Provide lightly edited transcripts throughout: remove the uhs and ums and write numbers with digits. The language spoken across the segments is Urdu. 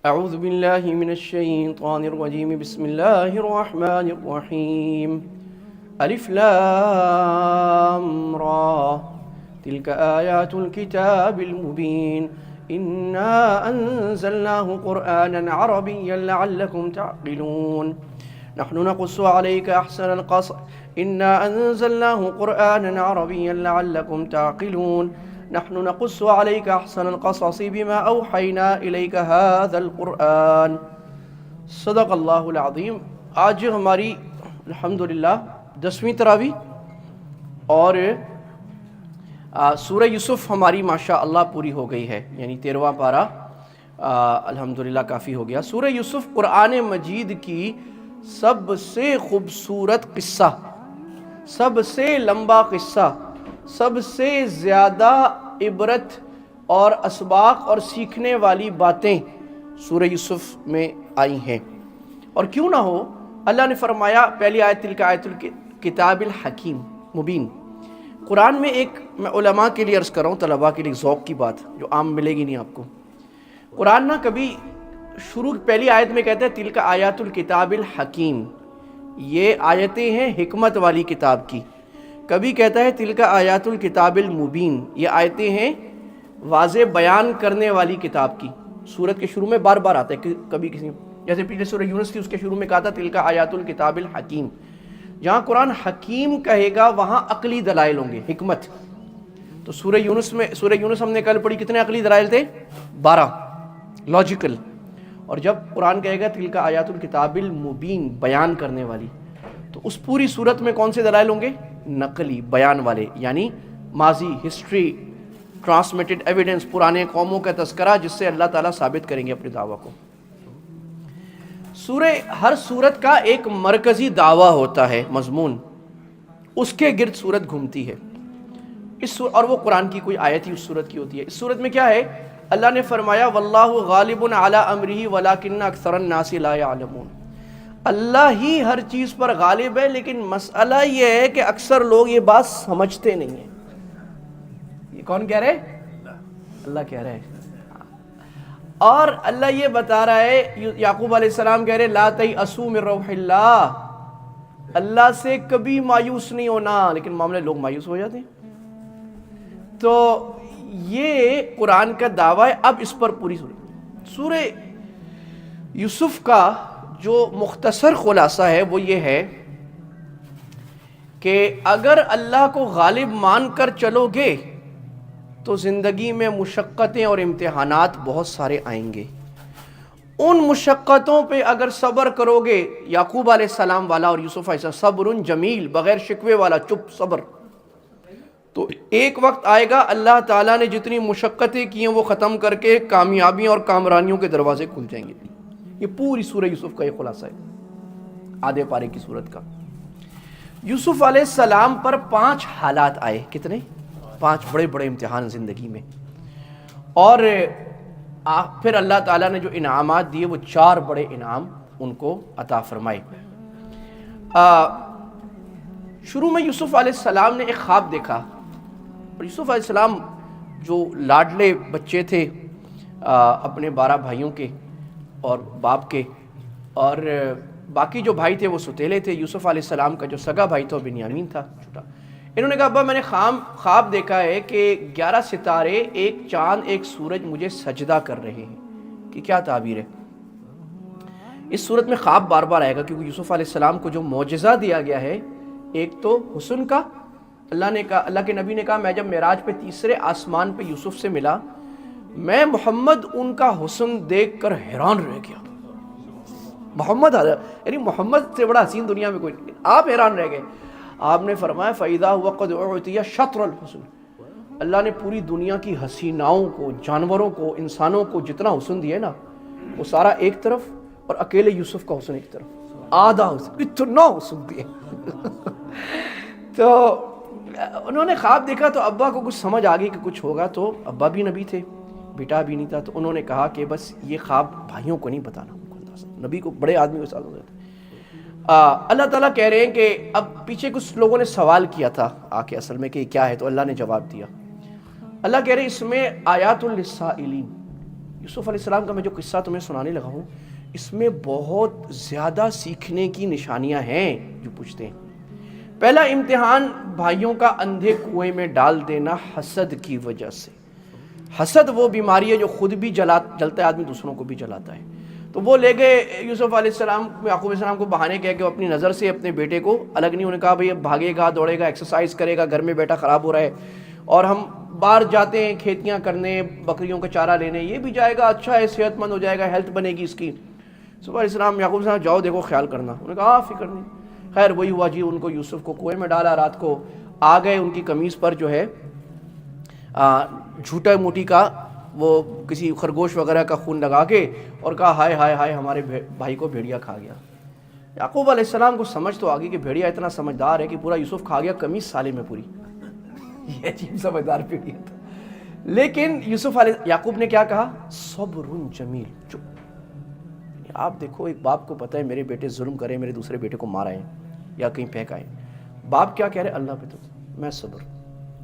أعوذ بالله من الشيطان الرجيم بسم الله الرحمن الرحيم ألف لام را تلك آيات الكتاب المبين إنا أنزلناه قرآنا عربيا لعلكم تعقلون نحن نقص عليك أحسن القصص إنا أنزلناه قرآنا عربيا لعلكم تعقلون نحن نقص عليك أحسن القصص بما أوحينا إليك هذا القرآن صدق اللہ العظیم۔ آج ہماری الحمدللہ 10ویں تراویح اور سورہ یوسف ہماری ماشاءاللہ پوری ہو گئی ہے، یعنی 13واں پارہ الحمدللہ کافی ہو گیا۔ سورہ یوسف قرآن مجید کی سب سے خوبصورت قصہ، سب سے لمبا قصہ، سب سے زیادہ عبرت اور اسباق اور سیکھنے والی باتیں سورہ یوسف میں آئی ہیں۔ اور کیوں نہ ہو، اللہ نے فرمایا پہلی آیت تلک آیت الکتاب الحکیم مبین۔ قرآن میں ایک، میں علماء کے لیے عرض کر رہا ہوں، طلباء کے لیے ذوق کی بات جو عام ملے گی نہیں آپ کو۔ قرآن نہ کبھی شروع پہلی آیت میں کہتا ہے تلک آیات الکتاب الحکیم، یہ آیتیں ہیں حکمت والی کتاب کی۔ کبھی کہتا ہے تلک آیات الکتاب المبین، یہ آیتیں ہیں واضح بیان کرنے والی کتاب کی۔ سورت کے شروع میں بار بار آتا ہے، کبھی کسی، جیسے پیچھے سورہ یونس تھی، اس کے شروع میں کہا تھا تلک آیات الکتاب الحکیم۔ جہاں قرآن حکیم کہے گا وہاں عقلی دلائل ہوں گے، حکمت۔ تو سورہ یونس ہم نے کل پڑھی، کتنے عقلی دلائل تھے؟ 12 لاجیکل۔ اور جب قرآن کہے گا تلک آیات الکتاب المبین، بیان کرنے والی، تو اس پوری صورت میں کون سے دلائل ہوں گے؟ نقلی، بیان والے، یعنی ماضی، ہسٹری، ٹرانسمیٹڈ ایویڈنس، پرانے قوموں کا تذکرہ جس سے اللہ تعالیٰ ثابت کریں گے اپنے دعویٰ کو۔ ہر سورت کا ایک مرکزی دعویٰ ہوتا ہے، مضمون، اس کے گرد سورت گھومتی ہے۔ اور وہ قرآن کی کوئی آیت ہی اس سورت کی ہوتی ہے۔ اس سورت میں کیا ہے؟ اللہ نے فرمایا واللہ غالب علی امرہ ولکن اکثر الناس لا یعلمون، اللہ ہی ہر چیز پر غالب ہے، لیکن مسئلہ یہ ہے کہ اکثر لوگ یہ بات سمجھتے نہیں ہیں۔ یہ کون کہہ رہے؟ اللہ کہہ رہے ہیں۔ اور اللہ یہ بتا رہا ہے، یعقوب علیہ السلام کہہ رہے لا تیأسوا من روح اللہ، اللہ سے کبھی مایوس نہیں ہونا، لیکن معاملے لوگ مایوس ہو جاتے ہیں۔ تو یہ قرآن کا دعویٰ ہے۔ اب اس پر پوری سورہ یوسف کا جو مختصر خلاصہ ہے وہ یہ ہے کہ اگر اللہ کو غالب مان کر چلو گے تو زندگی میں مشقتیں اور امتحانات بہت سارے آئیں گے۔ ان مشقتوں پہ اگر صبر کرو گے، یعقوب علیہ السلام والا اور یوسف علیہ السلام، صبر جمیل، بغیر شکوے والا، چپ صبر، تو ایک وقت آئے گا اللہ تعالیٰ نے جتنی مشقتیں کی ہیں وہ ختم کر کے کامیابیوں اور کامرانیوں کے دروازے کھل جائیں گے۔ یہ پوری سورہ یوسف کا یہ خلاصہ ہے، آدھے پارے کی سورت کا۔ یوسف علیہ السلام پر 5 حالات آئے، کتنے؟ 5 بڑے بڑے امتحان زندگی میں، اور پھر اللہ تعالیٰ نے جو انعامات دیے وہ 4 بڑے انعام ان کو عطا فرمائے۔ شروع میں یوسف علیہ السلام نے ایک خواب دیکھا، اور یوسف علیہ السلام جو لاڈلے بچے تھے اپنے 12 بھائیوں کے اور باپ کے، اور باقی جو بھائی تھے وہ ستیلے تھے۔ یوسف علیہ السلام کا جو سگا بھائی تھا وہ بنیامین تھا، چھوٹا۔ انہوں نے کہا ابا میں نے خواب دیکھا ہے کہ 11 ستارے، ایک چاند، ایک سورج مجھے سجدہ کر رہے ہیں، کہ کیا تعبیر ہے؟ اس صورت میں خواب بار بار آئے گا کیونکہ یوسف علیہ السلام کو جو معجزہ دیا گیا ہے، ایک تو حسن کا، اللہ کے نبی نے کہا میں جب معراج پہ تیسرے آسمان پہ یوسف سے ملا، میں محمد ان کا حسن دیکھ کر حیران رہ گیا۔ محمد، یعنی محمد سے بڑا حسین دنیا میں کوئی نہیں، آپ حیران رہ گئے۔ آپ نے فرمایا فَإِذَا هُوَ قَدْ أُعْطِيَ شَطْرَ الْحُسْنِ، اللہ نے پوری دنیا کی حسیناؤں کو، جانوروں کو، انسانوں کو جتنا حسن دیا نا، وہ سارا ایک طرف، اور اکیلے یوسف کا حسن ایک طرف، آدھا حسن، اتنا حسن دیا۔ تو انہوں نے خواب دیکھا تو ابا کو کچھ سمجھ آ گئی کہ کچھ ہوگا، تو ابا بھی نبی تھے، بیٹا بھی نہیں تھا، تو انہوں نے کہا کہ بس یہ خواب بھائیوں کو نہیں بتانا، نبی کو بڑے آدمی کے ساتھ ہوتا ہے۔ اللہ تعالیٰ کہہ رہے ہیں کہ اب پیچھے کچھ لوگوں نے سوال کیا تھا آ کے اصل میں کہ یہ کیا ہے، تو اللہ نے جواب دیا۔ اللہ کہہ رہے ہیں اس میں آیات للسائلین، یوسف علیہ السلام کا میں جو قصہ تمہیں سنانے لگا ہوں اس میں بہت زیادہ سیکھنے کی نشانیاں ہیں جو پوچھتے ہیں۔ پہلا امتحان بھائیوں کا اندھے کنویں میں ڈال دینا حسد کی وجہ سے۔ حسد وہ بیماری ہے جو خود بھی جلتا ہے آدمی، دوسروں کو بھی جلاتا ہے۔ تو وہ لے گئے یوسف علیہ السلام، یعقوب علیہ السلام کو بہانے کہہ کہ وہ اپنی نظر سے اپنے بیٹے کو الگ نہیں، انہوں نے کہا بھئی اب بھاگے گا، دوڑے گا، ایکسرسائز کرے گا، گھر میں بیٹا خراب ہو رہا ہے، اور ہم باہر جاتے ہیں کھیتیاں کرنے، بکریوں کا چارہ لینے، یہ بھی جائے گا، اچھا ہے، صحت مند ہو جائے گا، ہیلتھ بنے گی اس کی۔ یوسف علیہ السلام، یعقوب علیہ السلام، جاؤ دیکھو خیال کرنا۔ انہوں نے کہا ہاں فکر نہیں۔ خیر وہی ہوا جی، ان کو یوسف کو کنویں میں ڈالا، رات کو آ گئے، ان کی قمیص پر جو ہے جھوٹا موٹی کا وہ کسی خرگوش وغیرہ کا خون لگا کے، اور کہا ہائے ہائے ہائے ہمارے بھائی کو بھیڑیا کھا گیا۔ یعقوب علیہ السلام کو سمجھ تو آ گئی کہ بھیڑیا اتنا سمجھدار ہے کہ پورا یوسف کھا گیا، قمیص سالے میں پوری۔ یہ عجیب سمجھدار بھیڑیا تھا۔ لیکن یعقوب نے کیا کہا؟ صبر جمیل، چپ۔ آپ دیکھو ایک باپ کو پتہ ہے میرے بیٹے ظلم کریں، میرے دوسرے بیٹے کو مارائیں یا کہیں پھینکائیں، باپ کیا کہہ رہے؟ اللہ پہ تو میں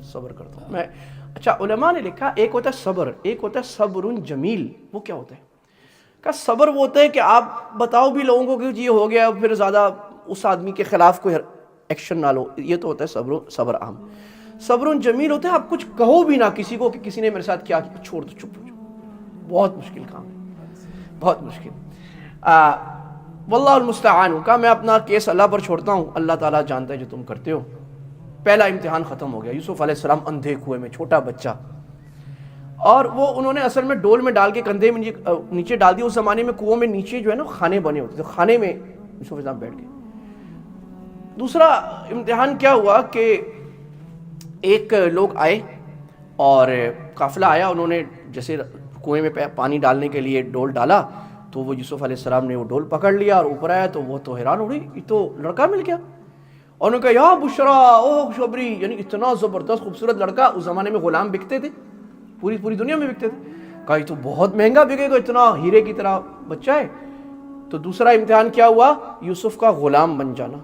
صبر کرتا ہوں میں۔ اچھا علماء نے لکھا ایک ہوتا ہے صبر، ایک ہوتا ہے صبر جمیل۔ وہ کیا ہوتا ہے؟ کہ صبر وہ ہوتا ہے کہ آپ بتاؤ بھی لوگوں کو کہ یہ ہو گیا، پھر زیادہ اس آدمی کے خلاف کوئی ایکشن نہ لو، یہ تو ہوتا ہے صبر عام۔ صبر جمیل ہوتا ہے آپ کچھ کہو بھی نہ کسی کو کہ کسی نے میرے ساتھ کیا، چھوڑ دو، چپ ہو جاؤ۔ بہت مشکل کام ہے، بہت مشکل۔ واللہ المستعان، کہا میں اپنا کیس اللہ پر چھوڑتا ہوں، اللہ تعالیٰ جانتا ہے جو تم کرتے ہو۔ پہلا امتحان ختم ہو گیا، یوسف علیہ السلام اندھے کنویں میں، چھوٹا بچہ، اور وہ انہوں نے اصل میں ڈول میں ڈال کے کندھے میں نیچے ڈال دیا۔ اس زمانے میں کنووں میں نیچے جو ہے نا خانے بنے ہوتے تھے، خانے میں یوسف علیہ السلام بیٹھ گئے۔ دوسرا امتحان کیا ہوا کہ ایک لوگ آئے اور قافلہ آیا، انہوں نے جیسے کنویں میں پانی ڈالنے کے لیے ڈول ڈالا، تو وہ یوسف علیہ السلام نے وہ ڈول پکڑ لیا اور اوپر آیا، تو وہ تو حیران ہو رہی، یہ تو لڑکا مل گیا۔ اور انہوں نے کہا یا بشرا، او خوشخبری، یعنی اتنا زبردست خوبصورت لڑکا۔ اس زمانے میں غلام بکتے تھے، پوری دنیا میں بکتے تھے۔ کہا یہ تو بہت مہنگا بکے گا، اتنا ہیرے کی طرح بچہ ہے۔ تو دوسرا امتحان کیا ہوا؟ یوسف کا غلام بن جانا،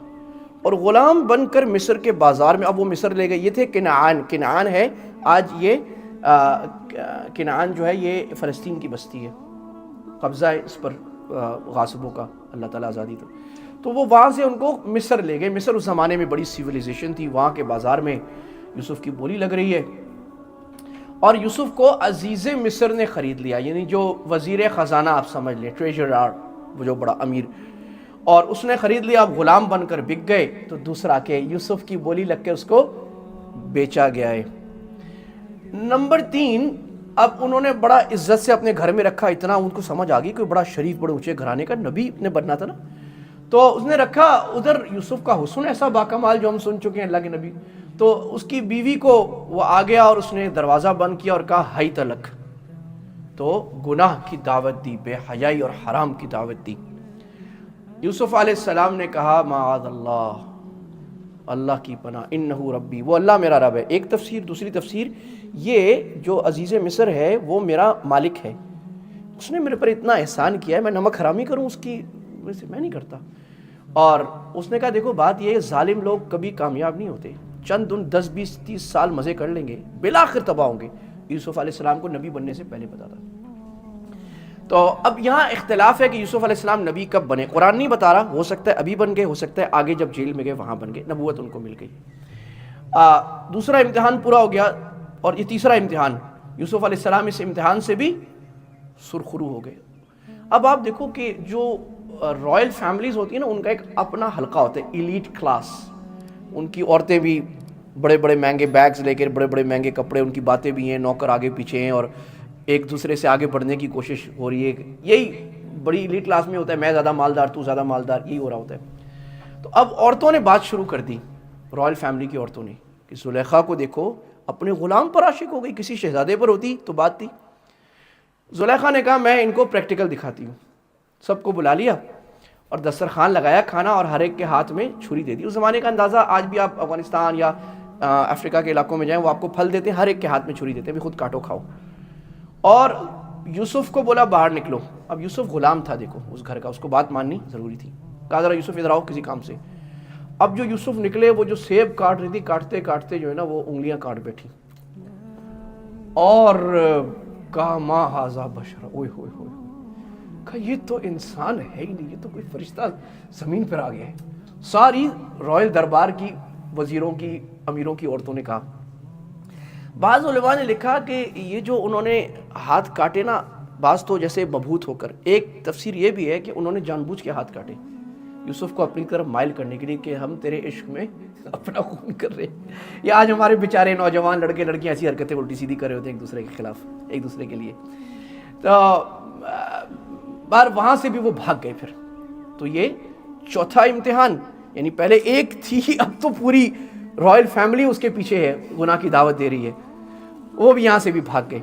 اور غلام بن کر مصر کے بازار میں، اب وہ مصر لے گئے، یہ تھے کنعان ہے آج، یہ کنعان جو ہے یہ فلسطین کی بستی ہے، قبضہ ہے اس پر غاصبوں کا، اللہ تعالیٰ آزادی تو وہ وہاں سے ان کو مصر لے گئے۔ مصر اس زمانے میں بڑی سیویلائزیشن تھی، وہاں کے بازار میں یوسف کی بولی لگ رہی ہے، اور یوسف کو عزیز مصر نے خرید لیا، یعنی جو وزیر خزانہ آپ سمجھ لیں، ٹریجرر، وہ جو بڑا امیر، اور اس نے خرید لیا۔ اب غلام بن کر بک گئے، تو دوسرا کہ یوسف کی بولی لگ کے اس کو بیچا گیا ہے۔ نمبر 3، اب انہوں نے بڑا عزت سے اپنے گھر میں رکھا، اتنا ان کو سمجھ آ گئی کہ بڑا شریف بڑے اونچے گھرانے کا نبی نے بننا تھا نا، تو اس نے رکھا۔ ادھر یوسف کا حسن ایسا باکمال جو ہم سن چکے ہیں اللہ کے نبی، تو اس کی بیوی کو وہ آ گیا اور اس نے دروازہ بند کیا اور کہا ہائی تلک، تو گناہ کی دعوت دی، بے حیائی اور حرام کی دعوت دی۔ یوسف علیہ السلام نے کہا معاذ اللہ، اللہ کی پناہ، انہو ربی، وہ اللہ میرا رب ہے۔ ایک تفسیر، دوسری تفسیر یہ جو عزیز مصر ہے وہ میرا مالک ہے، اس نے میرے پر اتنا احسان کیا ہے، میں نمک حرامی کروں اس کی وجہ سے؟ میں نہیں کرتا۔ اور اس نے کہا دیکھو بات یہ ہے، ظالم لوگ کبھی کامیاب نہیں ہوتے، چند 10 20 30 سال مزے کر لیں گے، بالآخر تباہ ہوں گے۔ یوسف علیہ السلام کو نبی بننے سے پہلے پتا تھا۔ تو اب یہاں اختلاف ہے کہ یوسف علیہ السلام نبی کب بنے، قرآن نہیں بتا رہا، ہو سکتا ہے ابھی بن گئے، ہو سکتا ہے آگے جب جیل میں گئے وہاں بن گئے، نبوت ان کو مل گئی۔ دوسرا امتحان پورا ہو گیا، اور یہ تیسرا امتحان، یوسف علیہ السلام اس امتحان سے بھی سرخرو ہو گئے۔ اب آپ دیکھو کہ جو رائل فیملیز ہوتی ہیں نا، ان کا ایک اپنا حلقہ ہوتا ہے، ایلیٹ کلاس، ان کی عورتیں بھی بڑے بڑے مہنگے بیگز لے کے، بڑے بڑے مہنگے کپڑے، ان کی باتیں بھی ہیں، نوکر آگے پیچھے ہیں، اور ایک دوسرے سے آگے بڑھنے کی کوشش ہو رہی ہے۔ یہی بڑی ایلیٹ کلاس میں ہوتا ہے، میں زیادہ مالدار، تو زیادہ مالدار، یہی ہو رہا ہوتا ہے۔ تو اب عورتوں نے بات شروع کر دی، رائل فیملی کی عورتوں نے، کہ زلیخا کو دیکھو اپنے غلام پر عاشق ہو گئی، کسی شہزادے پر ہوتی تو بات تھی۔ زلیخا نے کہا میں ان کو پریکٹیکل دکھاتی ہوں۔ سب کو بلا لیا اور دسترخوان لگایا کھانا، اور ہر ایک کے ہاتھ میں چھری دے دی۔ اس زمانے کا اندازہ آج بھی آپ افغانستان یا افریقہ کے علاقوں میں جائیں، وہ آپ کو پھل دیتے ہیں، ہر ایک کے ہاتھ میں چھری دیتے ہیں، بھی خود کاٹو کھاؤ۔ اور یوسف کو بولا باہر نکلو۔ اب یوسف غلام تھا، دیکھو اس گھر کا، اس کو بات ماننی ضروری تھی۔ کہا ذرا یوسف ادھر آؤ کسی کام سے۔ اب جو یوسف نکلے، وہ جو سیب کاٹ رہی تھی، کاٹتے کاٹتے جو ہے نا وہ انگلیاں کاٹ بیٹھی، اور کہا ما ھذا بشر، اوئے ہوئے ہوئے، کہا یہ تو انسان ہے ہی نہیں، یہ تو کوئی فرشتہ زمین پر آ گیا ہے۔ ساری رائل دربار کی، وزیروں کی، امیروں کی عورتوں نے کہا۔ بعض علماء نے لکھا کہ یہ جو انہوں نے ہاتھ کاٹے نا، بعض تو جیسے مبہوت ہو کر، ایک تفسیر یہ بھی ہے کہ انہوں نے جان بوجھ کے ہاتھ کاٹے یوسف کو اپنی طرف مائل کرنے کے لیے کہ ہم تیرے عشق میں اپنا خون کر رہے ہیں۔ یہ آج ہمارے بیچارے نوجوان لڑکے لڑکیاں ایسی حرکتیں الٹی سیدھی کر رہے ہوتے ہیں ایک دوسرے کے خلاف، ایک دوسرے کے لیے۔ تو بار وہاں سے بھی وہ بھاگ گئے پھر۔ تو یہ چوتھا امتحان، یعنی پہلے ایک تھی، اب تو پوری رائل فیملی اس کے پیچھے ہے، گناہ کی دعوت دے رہی ہے، وہ بھی یہاں سے بھی بھاگ گئے۔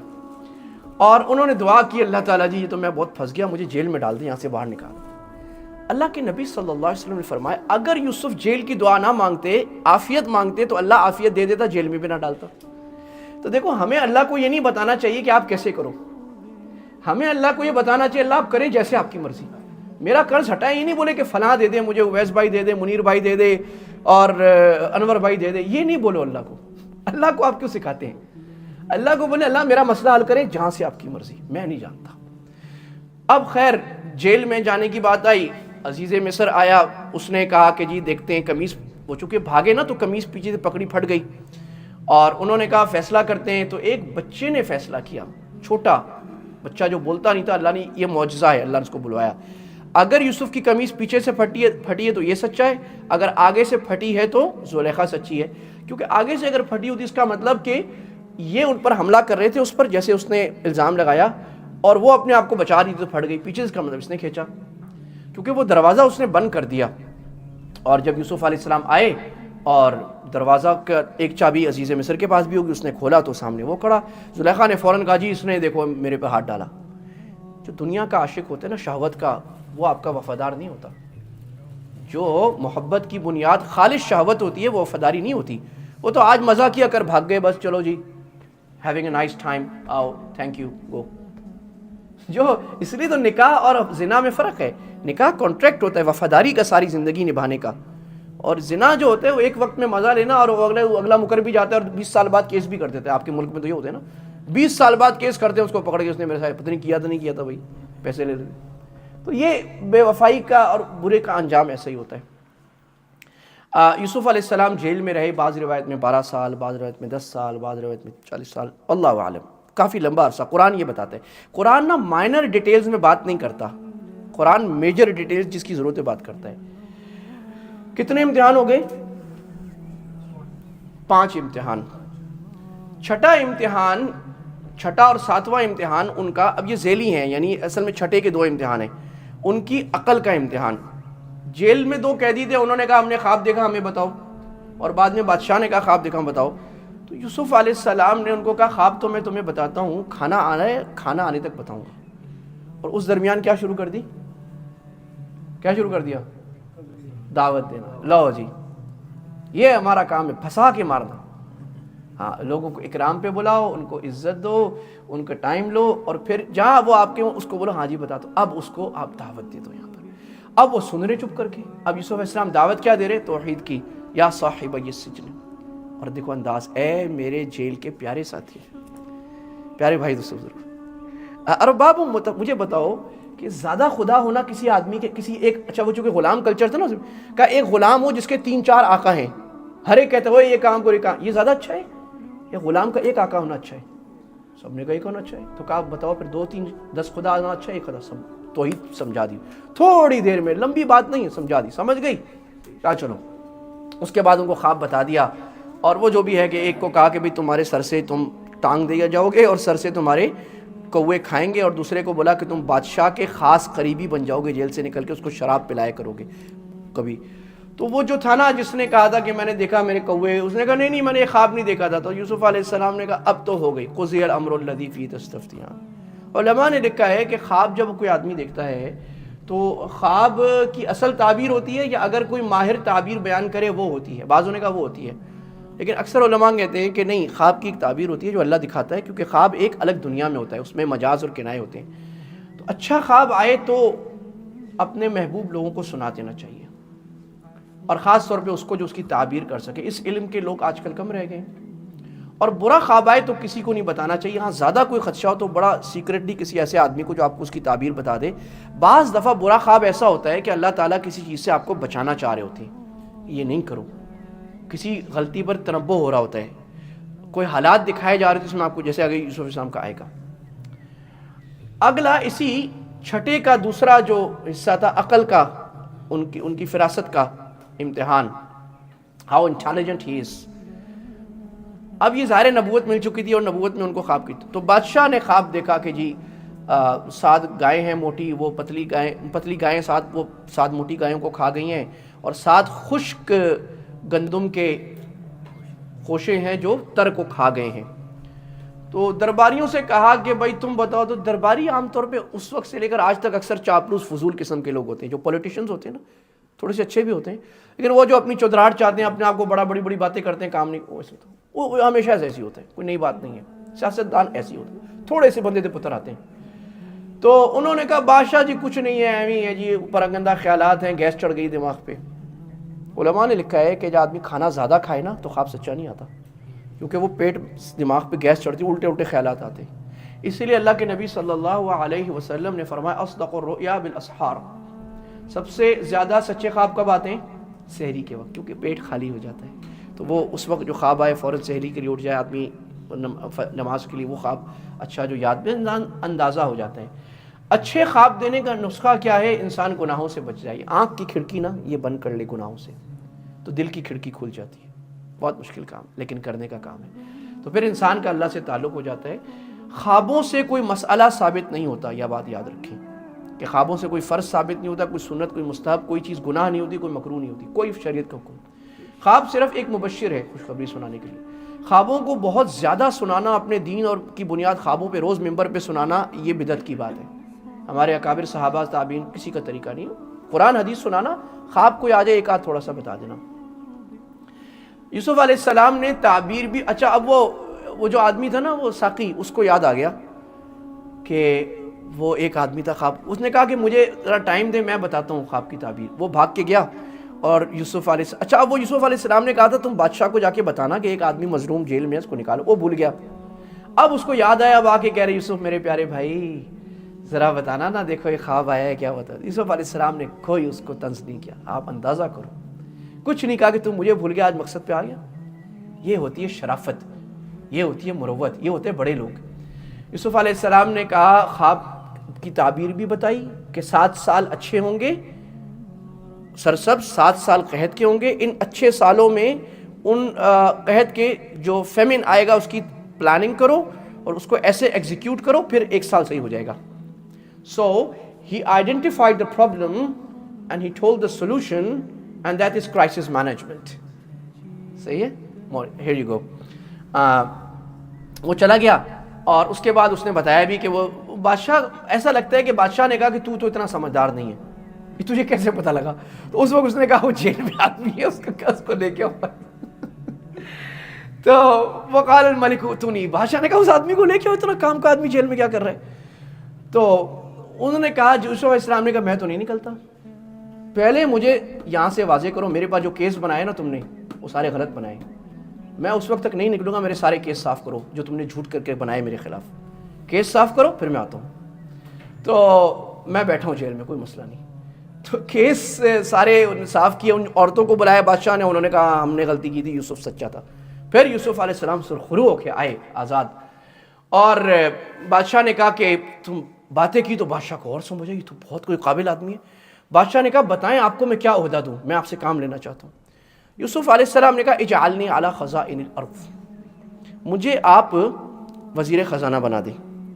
اور انہوں نے دعا کی، اللہ تعالیٰ جی یہ تو میں بہت پھنس گیا، مجھے جیل میں ڈال دیں، یہاں سے باہر نکال۔ اللہ کے نبی صلی اللہ علیہ وسلم نے فرمایا اگر یوسف جیل کی دعا نہ مانگتے، عافیت مانگتے، تو اللہ عافیت دے دیتا، جیل میں بھی نہ ڈالتا۔ تو دیکھو ہمیں اللہ کو یہ نہیں بتانا چاہیے کہ آپ کیسے کرو، ہمیں اللہ کو یہ بتانا چاہیے اللہ آپ کریں جیسے آپ کی مرضی، میرا قرض ہٹائیں، یہ نہیں بولے کہ فلاں دے دے مجھے، اویس بھائی دے دے، منیر بھائی دے دے، اور انور بھائی دے دے، یہ نہیں بولو اللہ کو۔ اللہ کو آپ کیوں سکھاتے ہیں؟ اللہ کو بولے اللہ میرا مسئلہ حل کرے جہاں سے آپ کی مرضی، میں نہیں جانتا۔ اب خیر جیل میں جانے کی بات آئی، عزیز مصر آیا، اس نے کہا کہ جی دیکھتے ہیں قمیص، وہ چونکہ بھاگے نا تو قمیص پیچھے سے پکڑی پھٹ گئی، اور انہوں نے کہا فیصلہ کرتے ہیں۔ تو ایک بچے نے فیصلہ کیا، چھوٹا بچہ جو بولتا نہیں تھا، اللہ نے یہ معجزہ ہے، اللہ نے اس کو بلوایا، اگر یوسف کی قمیص پیچھے سے پھٹی ہے تو یہ سچا ہے، اگر آگے سے پھٹی ہے تو زلیخا سچی ہے، کیونکہ آگے سے اگر پھٹی ہوتی اس کا مطلب کہ یہ ان پر حملہ کر رہے تھے اس پر، جیسے اس نے الزام لگایا اور وہ اپنے آپ کو بچا رہی تھی تو پھٹ گئی، پیچھے سے اس کا مطلب اس نے کھینچا، کیونکہ وہ دروازہ اس نے بند کر دیا۔ اور جب یوسف علیہ السلام آئے اور دروازہ کا ایک چابی عزیز مصر کے پاس بھی ہوگی، اس نے کھولا تو سامنے وہ کھڑا، زلیخا نے فوراً کہا جی اس نے دیکھو میرے پہ ہاتھ ڈالا۔ جو دنیا کا عاشق ہوتا ہے نا، شہوت کا، وہ آپ کا وفادار نہیں ہوتا۔ جو محبت کی بنیاد خالص شہوت ہوتی ہے وہ وفاداری نہیں ہوتی، وہ تو آج مزہ کیا کر بھاگ گئے، بس چلو جی ہیونگ اے نائس ٹائم، آؤ تھینک یو گو۔ جو اس لیے تو نکاح اور زنا میں فرق ہے، نکاح کانٹریکٹ ہوتا ہے وفاداری کا، ساری زندگی نبھانے کا، اور زنا جو ہوتا ہے وہ ایک وقت میں مزہ لینا، اور اگلا مکر بھی جاتا ہے اور 20 سال بعد کیس بھی کر دیتے ہیں۔ آپ کے ملک میں تو یہ ہوتا ہے نا، 20 سال بعد کیس کرتے ہیں، اس کو پکڑ کے اس نے میرے ساتھ پتہ نہیں کیا تھا نہیں کیا تھا بھائی، پیسے لے لیتے۔ تو یہ بے وفائی کا اور برے کا انجام ایسا ہی ہوتا ہے۔ یوسف علیہ السلام جیل میں رہے، بعض روایت میں 12 سال، بعض روایت میں 10 سال، بعض روایت میں 40 سال، اللہ عالم، کافی لمبا عرصہ۔ قرآن یہ بتاتا ہے، قرآن نا مائنر ڈیٹیلز میں بات نہیں کرتا، قرآن میجر ڈیٹیلز جس کی ضرورت ہے بات کرتا ہے۔ کتنے امتحان ہو گئے؟ 5 امتحان۔ چھٹا امتحان، چھٹا اور 7واں امتحان ان کا، اب یہ ذیلی ہیں، یعنی اصل میں چھٹے کے 2 امتحان ہیں، ان کی عقل کا امتحان۔ جیل میں 2 قیدی تھے، انہوں نے کہا ہم نے خواب دیکھا ہمیں بتاؤ، اور بعد میں بادشاہ نے کہا خواب دیکھا ہم بتاؤ۔ تو یوسف علیہ السلام نے ان کو کہا خواب تو میں تمہیں بتاتا ہوں، کھانا آنا ہے، کھانا آنے تک بتاؤں گا۔ اور اس درمیان کیا شروع کر دی؟ کیا شروع کر دیا؟ دعوت دینا۔ لو جی یہ ہمارا کام ہے، پھنسا کے مارنا۔ ہاں، لوگوں کو اکرام پہ بلاؤ، ان کو عزت دو، ان کا ٹائم لو، اور پھر جہاں وہ آپ کے اس کو بولو ہاں جی بتا دو، اب اس کو آپ دعوت دے دو یہاں پر۔ اب وہ سن رہے چپ کر کے۔ اب یوسف علیہ السلام دعوت کیا دے رہے؟ توحید کی، یا صاحب السجن۔ اور دیکھو انداز، اے میرے جیل کے پیارے ساتھی، پیارے بھائی دوستو بزرگ، ارباب، مجھے بتاؤ کہ زیادہ خدا ہونا کسی آدمی کے، کسی ایک، اچھا وہ چونکہ غلام کلچر تھا نا، کہ ایک غلام ہو جس کے 3-4 آقا ہیں، ہر ایک کہتے ہوئے یہ کام کو، یہ زیادہ اچھا ہے یا غلام کا ایک آقا ہونا اچھا ہے؟ سب نے کہا ایک ہونا اچھا ہے۔ تو کہا بتاؤ پھر 2-3-10 خدا ہونا اچھا ہے، ایک خدا؟ سب توحید سمجھا دی تھوڑی دیر میں، لمبی بات نہیں ہے، سمجھا دی، سمجھ گئی؟ کہا چلو۔ اس کے بعد ان کو خواب بتا دیا، اور وہ جو بھی ہے کہ ایک کو کہا کہ بھی تمہارے سر سے تم ٹانگ دیا جاؤ گے اور سر سے تمہارے کوے کھائیں گے، اور دوسرے کو بولا کہ تم بادشاہ کے خاص قریبی بن جاؤ گے، جیل سے نکل کے اس کو شراب پلایا کرو گے کبھی۔ تو وہ جو تھا نا جس نے کہا تھا کہ میں نے دیکھا میرے کوے، اس نے کہا نہیں میں نے یہ خواب نہیں دیکھا تھا۔ تو یوسف علیہ السلام نے کہا اب تو ہو گئی، قضی الامر الذی فیہ تستفتیان۔ علماء نے لکھا ہے کہ خواب جب کوئی آدمی دیکھتا ہے تو خواب کی اصل تعبیر ہوتی ہے، یا اگر کوئی ماہر تعبیر بیان کرے وہ ہوتی ہے، بعضوں نے کہا وہ ہوتی ہے، لیکن اکثر علماء کہتے ہیں کہ نہیں، خواب کی ایک تعبیر ہوتی ہے جو اللہ دکھاتا ہے، کیونکہ خواب ایک الگ دنیا میں ہوتا ہے، اس میں مجاز اور کنائے ہوتے ہیں۔ تو اچھا خواب آئے تو اپنے محبوب لوگوں کو سنا دینا چاہیے، اور خاص طور پہ اس کو جو اس کی تعبیر کر سکے۔ اس علم کے لوگ آج کل کم رہ گئے ہیں، اور برا خواب آئے تو کسی کو نہیں بتانا چاہیے. ہاں زیادہ کوئی خدشہ ہو تو بڑا سیکریٹلی کسی ایسے آدمی کو جو آپ کو اس کی تعبیر بتا دے. بعض دفعہ برا خواب ایسا ہوتا ہے کہ اللہ تعالیٰ کسی چیز سے آپ کو بچانا چاہ رہے ہوتے ہیں, یہ نہیں کرو. کسی غلطی پر تنبہ ہو رہا ہوتا ہے, کوئی حالات دکھائے جا رہے تھے جس میں آپ کو, جیسے آگے یوسف علیہ السلام کا آئے گا. اگلا اسی چھٹے کا دوسرا جو حصہ تھا عقل کا, ان کی فراست کا امتحان, ہاؤ انٹیلیجنٹ ہی از. اب یہ ظاہر نبوت مل چکی تھی اور نبوت میں ان کو خواب کی. تو بادشاہ نے خواب دیکھا کہ جی 7 گائیں ہیں موٹی, وہ پتلی گائیں 7 موٹی گایوں کو کھا گئی ہیں, اور 7 خشک گندم کے خوشے ہیں جو تر کو کھا گئے ہیں. تو درباریوں سے کہا کہ بھائی تم بتاؤ. تو درباری عام طور پہ اس وقت سے لے کر آج تک اکثر چاپلوس فضول قسم کے لوگ ہوتے ہیں. جو پولیٹیشنز ہوتے ہیں نا, تھوڑے سے اچھے بھی ہوتے ہیں, لیکن وہ جو اپنی چودراہٹ چاہتے ہیں, اپنے آپ کو بڑی باتیں کرتے ہیں, کام نہیں, وہ ہمیشہ ایسے ہوتا ہے, کوئی نئی بات نہیں ہے. سیاستدان ایسی ہوتے ہیں, تھوڑے سے بندے دے پتر آتے ہیں. تو انہوں نے کہا بادشاہ جی کچھ نہیں ہے, ایویں ہے جی, پراگندہ خیالات ہیں, گیس چڑھ گئی دماغ پہ. علماء نے لکھا ہے کہ جب آدمی کھانا زیادہ کھائے نا تو خواب سچا نہیں آتا, کیونکہ وہ پیٹ دماغ پہ گیس چڑھتی, الٹے خیالات آتے ہیں. اسی لیے اللہ کے نبی صلی اللہ علیہ وسلم نے فرمایا اصدق الرؤیا بالاسحار, سب سے زیادہ سچے خواب کب آتے ہیں؟ سحری کے وقت, کیونکہ پیٹ خالی ہو جاتا ہے. تو وہ اس وقت جو خواب آئے فوراً سحری کے لیے اٹھ جائے آدمی نماز کے لیے, وہ خواب اچھا جو یاد میں اندازہ ہو جاتا ہے. اچھے خواب دینے کا نسخہ کیا ہے؟ انسان گناہوں سے بچ جائے. آنکھ کی کھڑکی نا یہ بند کر لے گناہوں سے, تو دل کی کھڑکی کھل جاتی ہے. بہت مشکل کام لیکن کرنے کا کام ہے. تو پھر انسان کا اللہ سے تعلق ہو جاتا ہے. خوابوں سے کوئی مسئلہ ثابت نہیں ہوتا, یہ بات یاد رکھیں کہ خوابوں سے کوئی فرض ثابت نہیں ہوتا, کوئی سنت, کوئی مستحب, کوئی چیز گناہ نہیں ہوتی, کوئی مکروہ نہیں ہوتی, کوئی شریعت کا حکم. خواب صرف ایک مبشر ہے خوشخبری سنانے کے لیے. خوابوں کو بہت زیادہ سنانا اپنے دین اور کی بنیاد خوابوں پہ روز ممبر پہ سنانا, یہ بدعت کی بات ہے. ہمارے اکابر صحابہ تابعین کسی کا طریقہ نہیں. قرآن حدیث سنانا, خواب کوئی آ جائے ایک آدھ تھوڑا سا بتا دینا. یوسف علیہ السلام نے تعبیر بھی, اچھا اب وہ جو آدمی تھا نا وہ ساقی, اس کو یاد آ گیا کہ وہ ایک آدمی تھا خواب, اس نے کہا کہ مجھے ذرا ٹائم دے میں بتاتا ہوں خواب کی تعبیر. وہ بھاگ کے گیا اور یوسف علیہ السلام, اچھا اب وہ یوسف علیہ السلام نے کہا تھا تم بادشاہ کو جا کے بتانا کہ ایک آدمی مظلوم جیل میں ہے, اس کو نکالو. وہ بھول گیا. اب اس کو یاد آیا, اب آ کے کہہ رہے یوسف میرے پیارے بھائی ذرا بتانا نا, دیکھو یہ خواب آیا ہے کیا بتا. یوسف علیہ السلام نے کوئی اس کو طنز نہیں کیا, آپ اندازہ کرو, کچھ نہیں کہا کہ تم مجھے بھول گیا آج مقصد پہ آ گیا. یہ ہوتی ہے شرافت, یہ ہوتی ہے مروت, یہ ہوتے ہیں بڑے لوگ. یوسف علیہ السلام نے کہا, خواب کی تعبیر بھی بتائی کہ 7 سال اچھے ہوں گے سرسبز, 7 سال قحط کے ہوں گے. ان اچھے سالوں میں ان قحط کے جو فیمن آئے گا اس کی پلاننگ کرو اور اس کو ایسے ایگزیکیوٹ کرو, پھر 1 سال صحیح ہو جائے گا. So he identified the problem and he told the solution, and that is crisis management. صحیح ہے, here you go. وہ چلا گیا اور اس کے بعد اس نے بتایا بھی کہ وہ بادشاہ, ایسا لگتا ہے کہ بادشاہ نے کہا کہ تو اتنا سمجھدار نہیں ہے, یہ تجھے کیسے پتہ لگا. تو اس وقت اس نے کہا وہ جیل میں آدمی ہے, اس کو لے کے آؤ. تو وقال الملک اتونی, بادشاہ نے کہا اس آدمی کو لے کے آؤ, اتنا کام کا آدمی جیل میں کیا کر رہا ہے. تو انہوں نے کہا, یوسف علیہ السلام نے کہا میں تو نہیں نکلتا, پہلے مجھے یہاں سے واضح کرو, میرے پاس جو کیس بنائے نا تم نے وہ سارے غلط بنائے, میں اس وقت تک نہیں نکلوں گا, میرے سارے کیس صاف کرو جو تم نے جھوٹ کر کے بنائے میرے خلاف, کیس صاف کرو پھر میں آتا ہوں. تو میں بیٹھا ہوں جیل میں, کوئی مسئلہ نہیں. تو کیس سارے صاف کیے, ان عورتوں کو بلایا بادشاہ نے, انہوں نے کہا ہم نے غلطی کی تھی, یوسف سچا تھا. پھر یوسف علیہ السلام سرخرو ہو کے آئے آزاد, اور بادشاہ نے کہا کہ تم باتیں کی, تو بادشاہ کو اور سمجھا یہ تو بہت کوئی قابل آدمی ہے. بادشاہ نے کہا بتائیں آپ کو میں کیا عہدہ دوں, میں آپ سے کام لینا چاہتا ہوں. یوسف علیہ السلام نے کہا اجعلنی علی خزائن الارض, مجھے آپ وزیر خزانہ بنا دیں.